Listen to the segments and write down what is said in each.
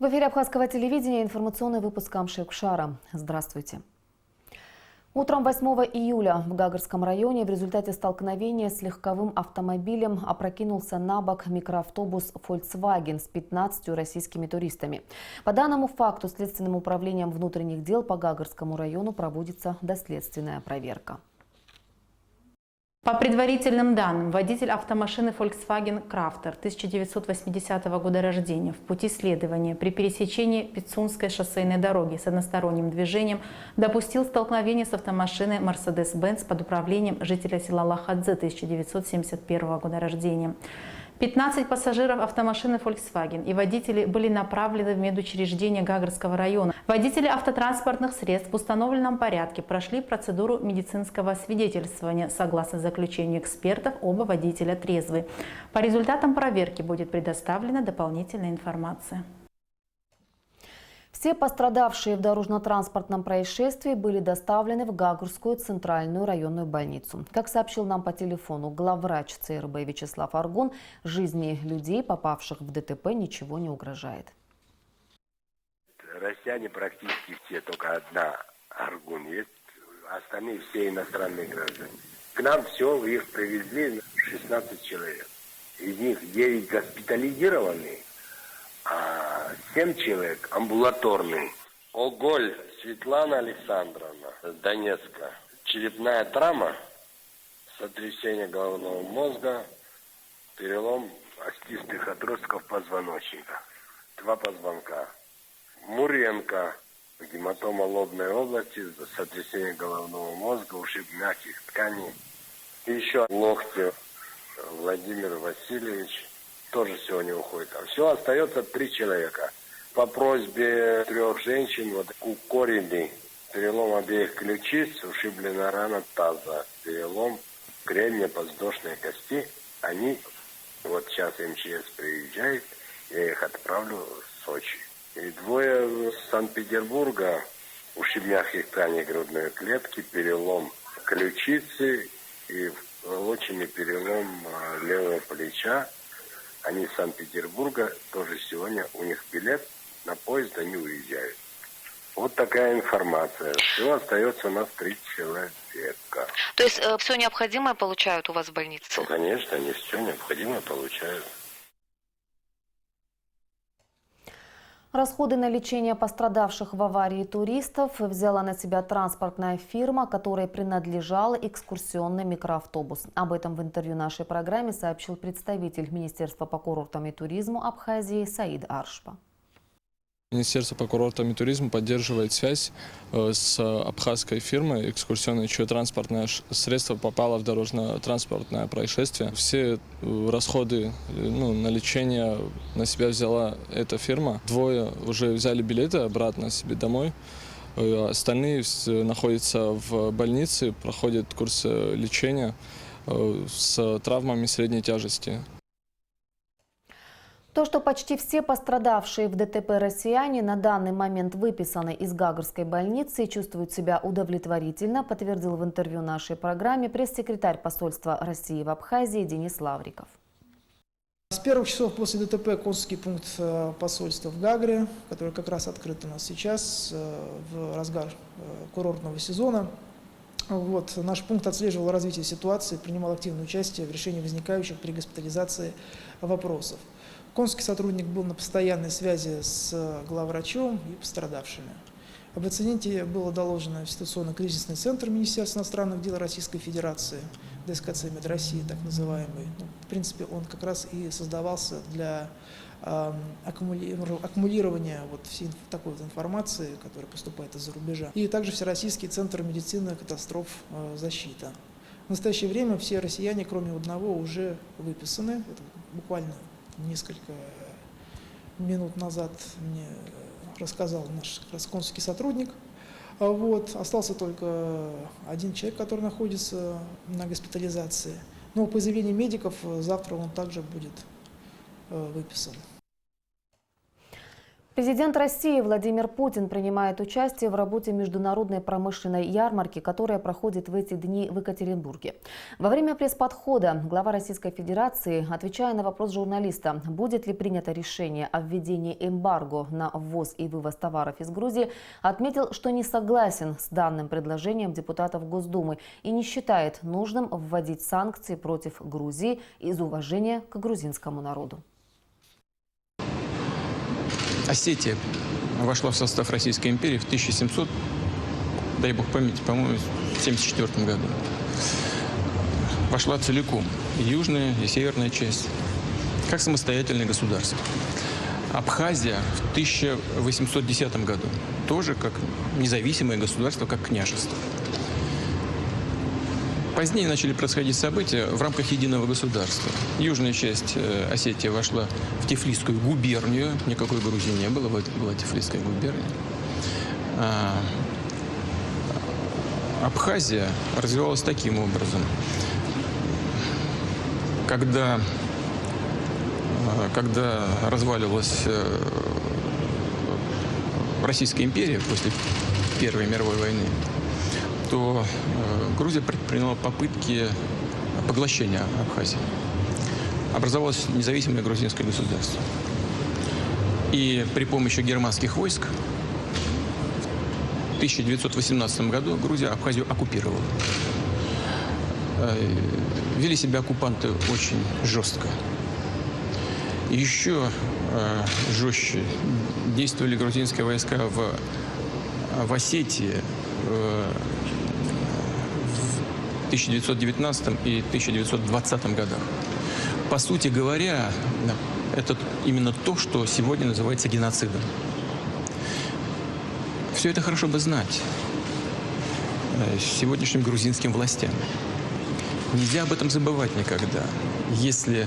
В эфире Абхазского телевидения информационный выпуск Амши-Кушара. Здравствуйте. Утром 8 июля в Гагарском районе в результате столкновения с легковым автомобилем опрокинулся на бок микроавтобус Volkswagen с 15 российскими туристами. По данному факту Следственным управлением внутренних дел по Гагарскому району проводится доследственная проверка. По предварительным данным, водитель автомашины Volkswagen Crafter 1980 года рождения в пути следования при пересечении Пицунской шоссейной дороги с односторонним движением допустил столкновение с автомашиной Mercedes-Benz под управлением жителя села Лахадзе 1971 года рождения. 15 пассажиров автомашины Volkswagen и водители были направлены в медучреждение Гагарского района. Водители автотранспортных средств в установленном порядке прошли процедуру медицинского освидетельствования. Согласно заключению экспертов, оба водителя трезвы. По результатам проверки будет предоставлена дополнительная информация. Все пострадавшие в дорожно-транспортном происшествии были доставлены в Гагарскую центральную районную больницу. Как сообщил нам по телефону главврач ЦРБ Вячеслав Аргун, жизни людей, попавших в ДТП, ничего не угрожает. Россияне практически все, только одна Аргун есть, остальные все иностранные граждане. К нам все, их привезли 16 человек. Из них 9 госпитализированы, а 7 человек амбулаторные. Оголь Светлана Александровна, Донецка. Черепная травма, сотрясение головного мозга, перелом остистых отростков позвоночника. 2 позвонка. Муренко, гематома лобной области, сотрясение головного мозга, ушиб мягких тканей. И еще Локтев Владимир Васильевич тоже сегодня уходит. А все, остается 3 человека. По просьбе 3 женщин, вот Кукорины, перелом обеих ключиц, ушиблена рана таза, перелом кремния подвздошной кости. Они, вот сейчас МЧС приезжает, я их отправлю в Сочи. И 2 из Санкт-Петербурга, ушиб мягких тканей грудной клетки, перелом ключицы и волоченный перелом левого плеча. Они из Санкт-Петербурга, тоже сегодня у них билет на поезд, они уезжают. Вот такая информация. Все, остается у нас 3 человека. То есть все необходимое получают у вас в больнице? Ну, конечно, они все необходимое получают. Расходы на лечение пострадавших в аварии туристов взяла на себя транспортная фирма, которой принадлежал экскурсионный микроавтобус. Об этом в интервью нашей программе сообщил представитель Министерства по курортам и туризму Абхазии Саид Аршпа. Министерство по курортам и туризму поддерживает связь с абхазской фирмой экскурсионной, чье транспортное средство попало в дорожно-транспортное происшествие. Все расходы на лечение на себя взяла эта фирма. 2 уже взяли билеты обратно себе домой. Остальные находятся в больнице, проходят курс лечения с травмами средней тяжести. То, что почти все пострадавшие в ДТП россияне на данный момент выписаны из Гагарской больницы и чувствуют себя удовлетворительно, подтвердил в интервью нашей программе пресс-секретарь посольства России в Абхазии Денис Лавриков. С первых часов после ДТП консульский пункт посольства в Гагаре, который как раз открыт у нас сейчас в разгар курортного сезона. Наш пункт отслеживал развитие ситуации, принимал активное участие в решении возникающих при госпитализации вопросов. Консульский сотрудник был на постоянной связи с главврачом и пострадавшими. Об инциденте было доложено в ситуационно-кризисный центр Министерства иностранных дел Российской Федерации, ДСКЦ МИД России, так называемый. В принципе, он как раз и создавался для аккумулирования всей такой информации, которая поступает из-за рубежа. И также Всероссийский центр медицины катастроф защита. В настоящее время все россияне, кроме одного, уже выписаны. Это буквально несколько минут назад мне рассказал наш консульский сотрудник. Остался только 1 человек, который находится на госпитализации. Но по заявлению медиков завтра он также будет выписан. Президент России Владимир Путин принимает участие в работе международной промышленной ярмарки, которая проходит в эти дни в Екатеринбурге. Во время пресс-подхода глава Российской Федерации, отвечая на вопрос журналиста, будет ли принято решение о введении эмбарго на ввоз и вывоз товаров из Грузии, отметил, что не согласен с данным предложением депутатов Госдумы и не считает нужным вводить санкции против Грузии из уважения к грузинскому народу. Осетия вошла в состав Российской империи в 1700, дай бог памяти, по-моему, в 1974 году. Вошла целиком, и южная, и северная часть, как самостоятельное государство. Абхазия в 1810 году, тоже как независимое государство, как княжество. Позднее начали происходить события в рамках единого государства. Южная часть Осетии вошла в Тифлисскую губернию. Никакой Грузии не было, была Тифлисская губерния. Абхазия развивалась таким образом. Когда разваливалась Российская империя после Первой мировой войны, то Грузия предприняла попытки поглощения Абхазии. Образовалось независимое грузинское государство. И при помощи германских войск в 1918 году Грузия Абхазию оккупировала. Вели себя оккупанты очень жестко. Еще жестче действовали грузинские войска в Осетии, в 1919 и 1920 годах. По сути говоря, это именно то, что сегодня называется геноцидом. Все это хорошо бы знать сегодняшним грузинским властям. Нельзя об этом забывать никогда. Если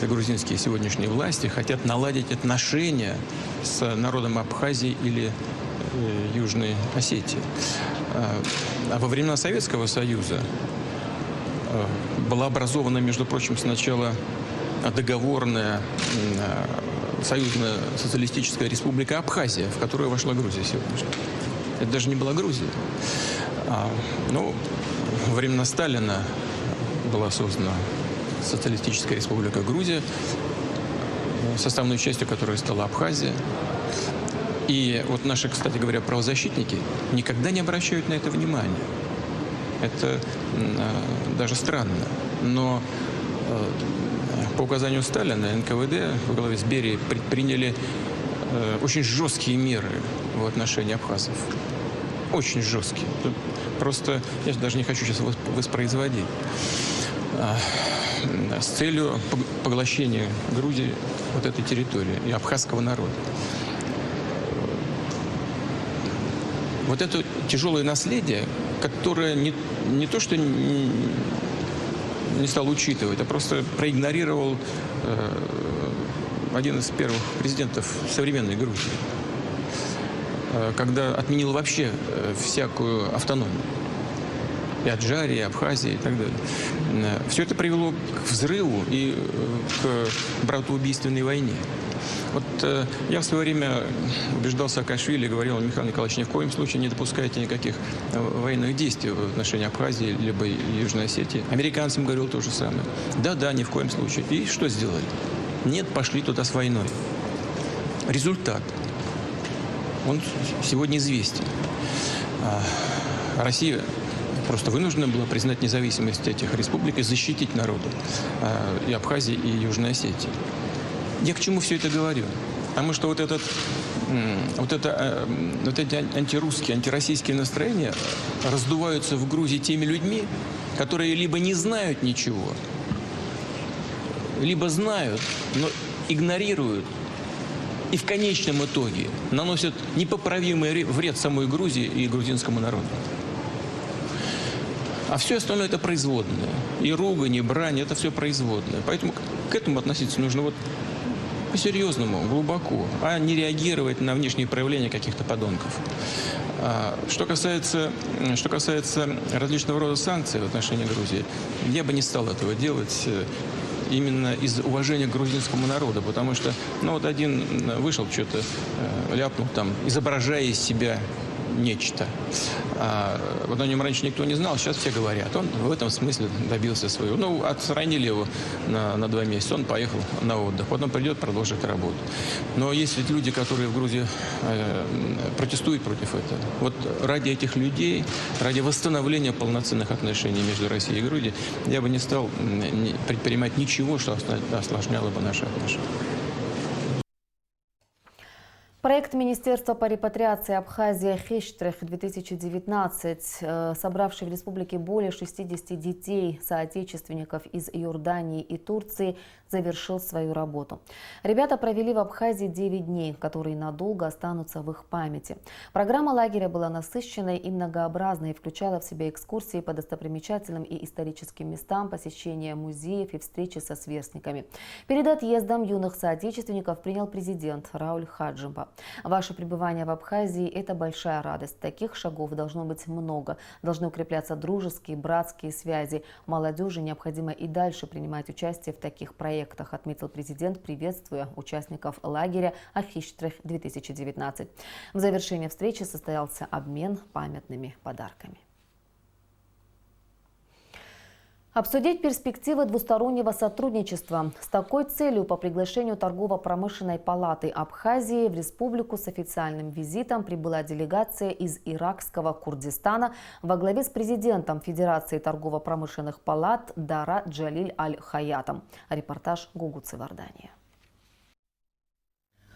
грузинские сегодняшние власти хотят наладить отношения с народом Абхазии или Южной Осетии. А во времена Советского Союза была образована, между прочим, сначала договорная союзная социалистическая республика Абхазия, в которую вошла Грузия сегодняшняя. Это даже не была Грузия. Но во времена Сталина была создана социалистическая республика Грузия, составной частью которой стала Абхазия. И вот наши, кстати говоря, правозащитники никогда не обращают на это внимания. Это даже странно. Но по указанию Сталина НКВД во главе с Берией предприняли очень жесткие меры в отношении абхазов. Очень жесткие. Просто я даже не хочу сейчас воспроизводить. С целью поглощения Грузии вот этой территории и абхазского народа. Вот это тяжелое наследие, которое не то что не стал учитывать, а просто проигнорировал один из первых президентов современной Грузии, когда отменил вообще всякую автономию. И Аджарии, и Абхазии и так далее. Все это привело к взрыву и к братоубийственной войне. Вот я в свое время убеждал Саакашвили, говорил: Михаил Николаевич, ни в коем случае не допускайте никаких военных действий в отношении Абхазии либо Южной Осетии. Американцам говорил то же самое. Да, ни в коем случае. И что сделали? Нет, пошли туда с войной. Результат. Он сегодня известен. Россия просто вынуждена была признать независимость этих республик и защитить народы и Абхазии, и Южной Осетии. Я к чему все это говорю? Потому что вот эти антирусские, антироссийские настроения раздуваются в Грузии теми людьми, которые либо не знают ничего, либо знают, но игнорируют и в конечном итоге наносят непоправимый вред самой Грузии и грузинскому народу. А все остальное – это производное. И ругань, и брань – это все производное. Поэтому к этому относиться нужно вот по-серьезному, глубоко, а не реагировать на внешние проявления каких-то подонков. Что касается различного рода санкций в отношении Грузии, я бы не стал этого делать. именно из уважения к грузинскому народу, потому что, ну вот один вышел, что-то ляпнул там, изображая из себя нечто. Вот о нем раньше никто не знал, сейчас все говорят. Он в этом смысле добился своего. Ну, отстранили его на 2 месяца, он поехал на отдых. Потом придет, продолжит работу. Но есть ведь люди, которые в Грузии протестуют против этого. Вот ради этих людей, ради восстановления полноценных отношений между Россией и Грузией, я бы не стал предпринимать ничего, что осложняло бы наши отношения. Проект Министерства по репатриации Абхазия «Хештрих-2019», собравший в республике более 60 детей, соотечественников из Иордании и Турции, завершил свою работу. Ребята провели в Абхазии 9 дней, которые надолго останутся в их памяти. Программа лагеря была насыщенной и многообразной и включала в себя экскурсии по достопримечательным и историческим местам, посещение музеев и встречи со сверстниками. Перед отъездом юных соотечественников принял президент Рауль Хаджимба. Ваше пребывание в Абхазии – это большая радость. Таких шагов должно быть много. Должны укрепляться дружеские, братские связи. Молодежи необходимо и дальше принимать участие в таких проектах, отметил президент, приветствуя участников лагеря «Хештрих-2019». В завершении встречи состоялся обмен памятными подарками. Обсудить перспективы двустороннего сотрудничества. С такой целью по приглашению Торгово-промышленной палаты Абхазии в республику с официальным визитом прибыла делегация из иракского Курдистана во главе с президентом Федерации торгово-промышленных палат Дара Джалиль Аль-Хаятом. Репортаж Гугуцы Вардания.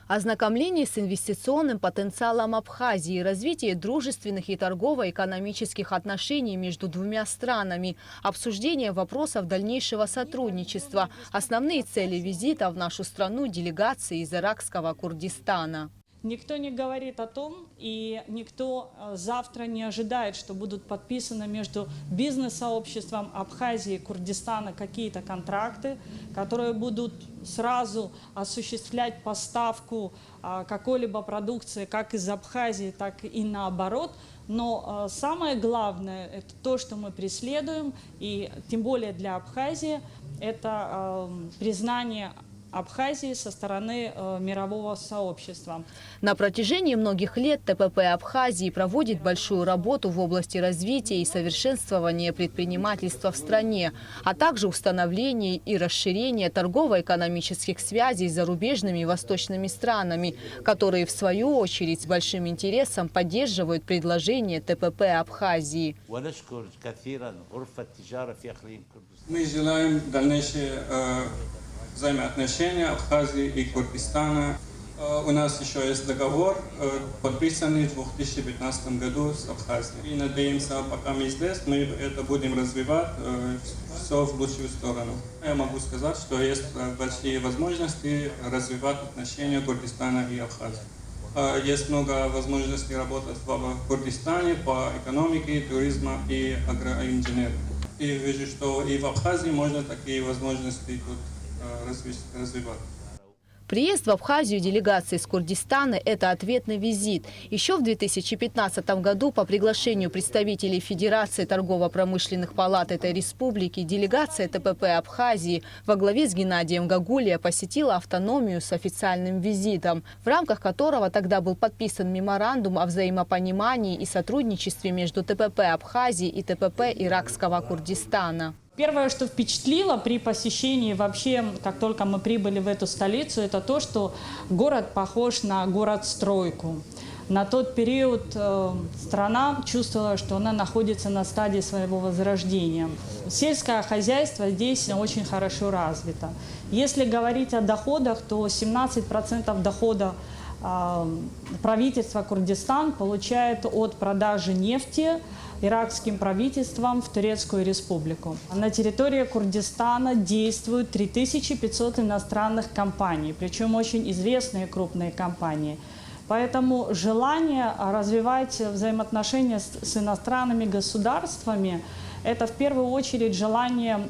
Ознакомление с инвестиционным потенциалом Абхазии, развитие дружественных и торгово-экономических отношений между двумя странами, обсуждение вопросов дальнейшего сотрудничества, основные цели визита в нашу страну делегации из иракского Курдистана. Никто не говорит о том, и никто завтра не ожидает, что будут подписаны между бизнес-сообществом Абхазии и Курдистана какие-то контракты, которые будут сразу осуществлять поставку какой-либо продукции как из Абхазии, так и наоборот. Но самое главное, это то, что мы преследуем, и тем более для Абхазии, это признание Абхазии со стороны мирового сообщества. На протяжении многих лет ТПП Абхазии проводит большую работу в области развития и совершенствования предпринимательства в стране, а также установления и расширения торгово-экономических связей с зарубежными и восточными странами, которые в свою очередь с большим интересом поддерживают предложения ТПП Абхазии. Мы желаем дальнейшие взаимоотношения Абхазии и Курдистана. У нас еще есть договор, подписанный в 2015 году с Абхазией. И надеемся, пока мы здесь, мы это будем развивать все в лучшую сторону. Я могу сказать, что есть большие возможности развивать отношения Курдистана и Абхазии. Есть много возможностей работать в Курдистане по экономике, туризму и агроинженерии. И вижу, что и в Абхазии можно такие возможности тут развивать. Приезд в Абхазию делегации из Курдистана – это ответный визит. Еще в 2015 году по приглашению представителей Федерации торгово-промышленных палат этой республики делегация ТПП Абхазии во главе с Геннадием Гагулия посетила автономию с официальным визитом, в рамках которого тогда был подписан меморандум о взаимопонимании и сотрудничестве между ТПП Абхазии и ТПП иракского Курдистана. Первое, что впечатлило при посещении вообще, как только мы прибыли в эту столицу, это то, что город похож на город-стройку. На тот период страна чувствовала, что она находится на стадии своего возрождения. Сельское хозяйство здесь очень хорошо развито. Если говорить о доходах, то 17% дохода правительство Курдистан получает от продажи нефти иракским правительством в Турецкую республику. На территории Курдистана действуют 3500 иностранных компаний, причем очень известные крупные компании. Поэтому желание развивать взаимоотношения с иностранными государствами – это в первую очередь желание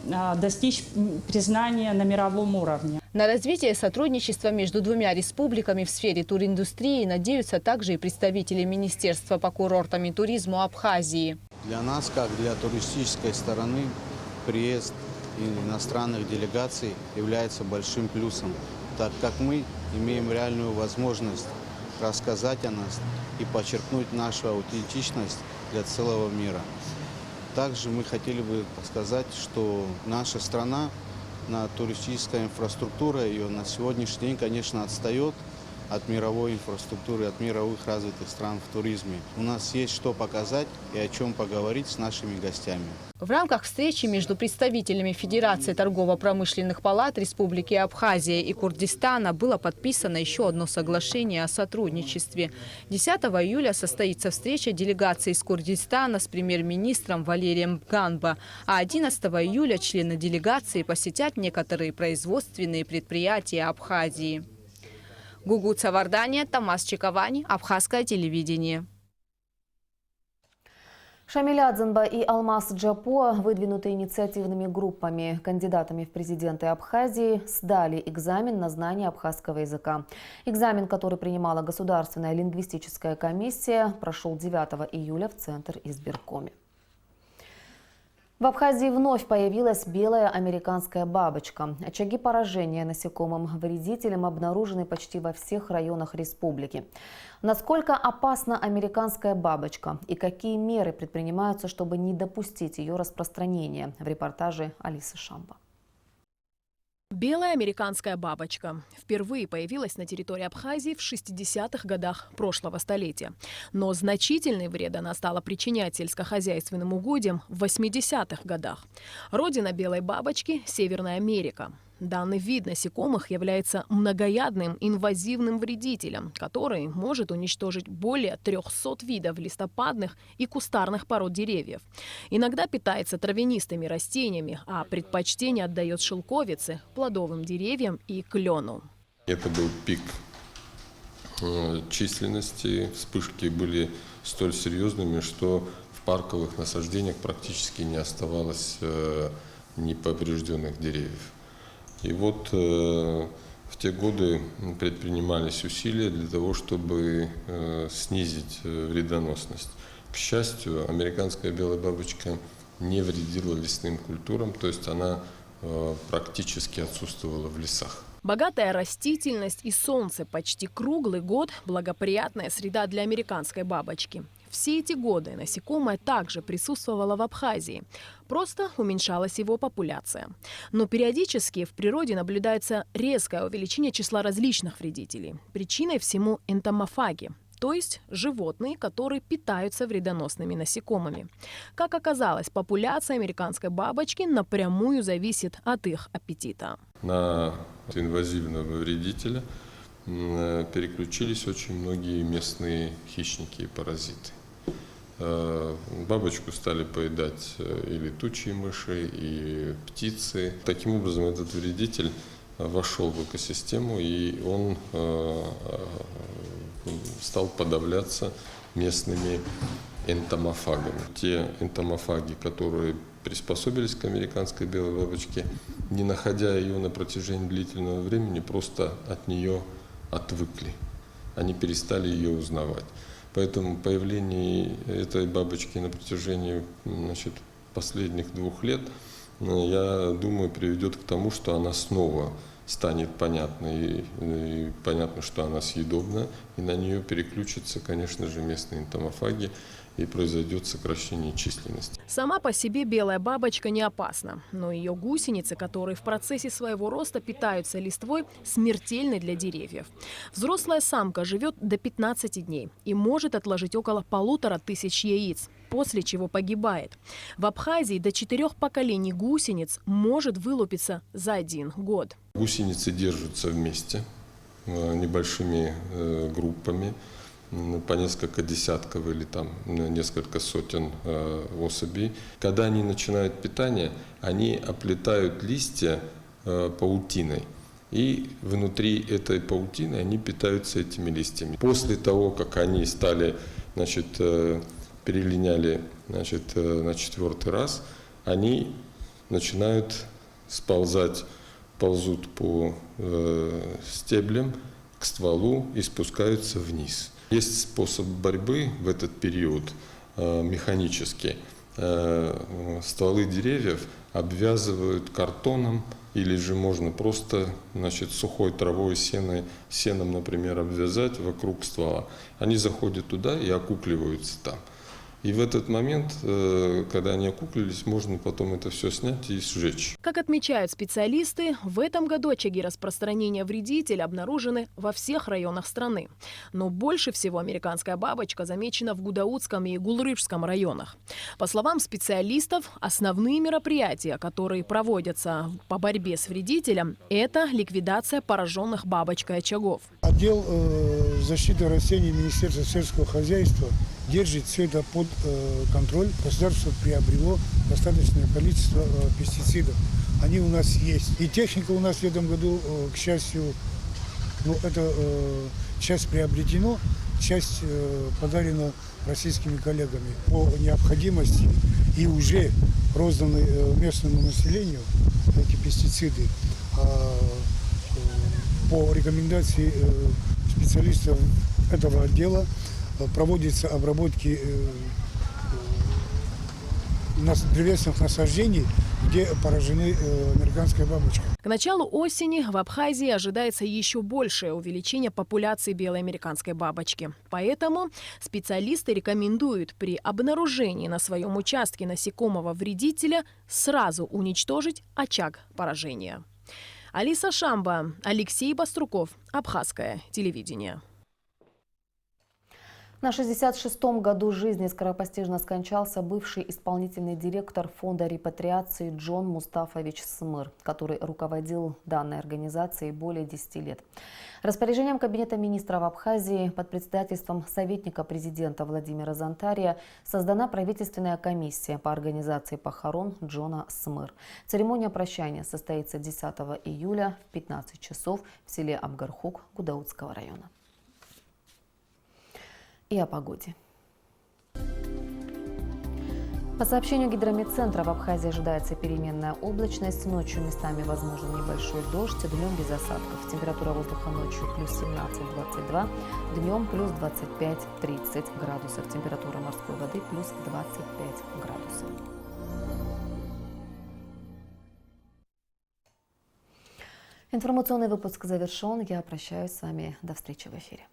достичь признания на мировом уровне. На развитие сотрудничества между двумя республиками в сфере туриндустрии надеются также и представители Министерства по курортам и туризму Абхазии. Для нас, как для туристической стороны, приезд и иностранных делегаций является большим плюсом, так как мы имеем реальную возможность рассказать о нас и подчеркнуть нашу аутентичность для целого мира. Также мы хотели бы сказать, что наша страна на туристической инфраструктуре ее на сегодняшний день, конечно, отстает от мировой инфраструктуры, от мировых развитых стран в туризме. У нас есть что показать и о чем поговорить с нашими гостями. В рамках встречи между представителями Федерации торгово-промышленных палат Республики Абхазия и Курдистана было подписано еще одно соглашение о сотрудничестве. 10 июля состоится встреча делегации из Курдистана с премьер-министром Валерием Ганба, а 11 июля члены делегации посетят некоторые производственные предприятия Абхазии. Гугут Савардания, Тамас Чиковани, Абхазское телевидение. Шамиль Адзанба и Алмаз Джапо, выдвинутые инициативными группами кандидатами в президенты Абхазии, сдали экзамен на знание абхазского языка. Экзамен, который принимала Государственная лингвистическая комиссия, прошел 9 июля в Центр избиркоме. В Абхазии вновь появилась белая американская бабочка. Очаги поражения насекомым-вредителем обнаружены почти во всех районах республики. Насколько опасна американская бабочка и какие меры предпринимаются, чтобы не допустить ее распространения? В репортаже Алисы Шамба. Белая американская бабочка впервые появилась на территории Абхазии в 60-х годах прошлого столетия. Но значительный вред она стала причинять сельскохозяйственным угодьям в 80-х годах. Родина белой бабочки – Северная Америка. Данный вид насекомых является многоядным инвазивным вредителем, который может уничтожить более 300 видов листопадных и кустарных пород деревьев. Иногда питается травянистыми растениями, а предпочтение отдает шелковице, плодовым деревьям и клену. Это был пик численности. Вспышки были столь серьезными, что в парковых насаждениях практически не оставалось неповрежденных деревьев. И вот в те годы предпринимались усилия для того, чтобы снизить вредоносность. К счастью, американская белая бабочка не вредила лесным культурам, то есть она практически отсутствовала в лесах. Богатая растительность и солнце почти круглый год – благоприятная среда для американской бабочки. Все эти годы насекомое также присутствовало в Абхазии. Просто уменьшалась его популяция. Но периодически в природе наблюдается резкое увеличение числа различных вредителей. Причиной всему энтомофаги, то есть животные, которые питаются вредоносными насекомыми. Как оказалось, популяция американской бабочки напрямую зависит от их аппетита. На инвазивного вредителя переключились очень многие местные хищники и паразиты. Бабочку стали поедать и летучие мыши, и птицы. Таким образом, этот вредитель вошел в экосистему, и он стал подавляться местными энтомофагами. Те энтомофаги, которые приспособились к американской белой бабочке, не находя ее на протяжении длительного времени, просто от нее отвыкли. Они перестали ее узнавать. Поэтому появление этой бабочки на протяжении последних 2 лет, я думаю, приведет к тому, что она снова станет понятной, и понятно, что она съедобна, и на нее переключатся, конечно же, местные энтомофаги, и произойдет сокращение численности. Сама по себе белая бабочка не опасна, но ее гусеницы, которые в процессе своего роста питаются листвой, смертельны для деревьев. Взрослая самка живет до 15 дней и может отложить около 1500 яиц, после чего погибает. В Абхазии до 4 поколений гусениц может вылупиться за 1 год. Гусеницы держатся вместе небольшими группами, по несколько десятков или там несколько сотен особей. Когда они начинают питание, они оплетают листья паутиной. И внутри этой паутины они питаются этими листьями. После того, как они стали, перелиняли на 4-й раз, они начинают ползут по стеблям к стволу и спускаются вниз. Есть способ борьбы в этот период механический. Стволы деревьев, обвязывают картоном, или же можно просто, значит, сухой травой, сеном, например, обвязать вокруг ствола. Они заходят туда и окукливаются там. И в этот момент, когда они окуклились, можно потом это все снять и сжечь. Как отмечают специалисты, в этом году очаги распространения вредителя обнаружены во всех районах страны. Но больше всего американская бабочка замечена в Гудаутском и Гулрыжском районах. По словам специалистов, основные мероприятия, которые проводятся по борьбе с вредителем, это ликвидация пораженных бабочкой очагов. Отдел защиты растений Министерства сельского хозяйства держит все это под контроль. Государство приобрело достаточное количество пестицидов. Они у нас есть. И техника у нас в этом году, к счастью, это часть приобретена, часть подарена российскими коллегами. По необходимости и уже розданы местному населению эти пестициды. По рекомендации специалистов этого отдела проводятся обработки древесных насаждений, где поражены американская бабочка. К началу осени в Абхазии ожидается еще большее увеличение популяции белой американской бабочки. Поэтому специалисты рекомендуют при обнаружении на своем участке насекомого вредителя сразу уничтожить очаг поражения. Алиса Шамба, Алексей Баструков, Абхазское телевидение. На 66-м году жизни скоропостижно скончался бывший исполнительный директор фонда репатриации Джон Мустафович Смыр, который руководил данной организацией более 10 лет. Распоряжением Кабинета министров Абхазии под председательством советника президента Владимира Зантария создана правительственная комиссия по организации похорон Джона Смыр. Церемония прощания состоится 10 июля в 15 часов в селе Абгархук Гудаутского района. И о погоде. По сообщению гидрометцентра, в Абхазии ожидается переменная облачность. Ночью местами возможен небольшой дождь, днем без осадков. Температура воздуха ночью плюс 17-22, днем плюс 25-30 градусов. Температура морской воды плюс 25 градусов. Информационный выпуск завершен. Я прощаюсь с вами. До встречи в эфире.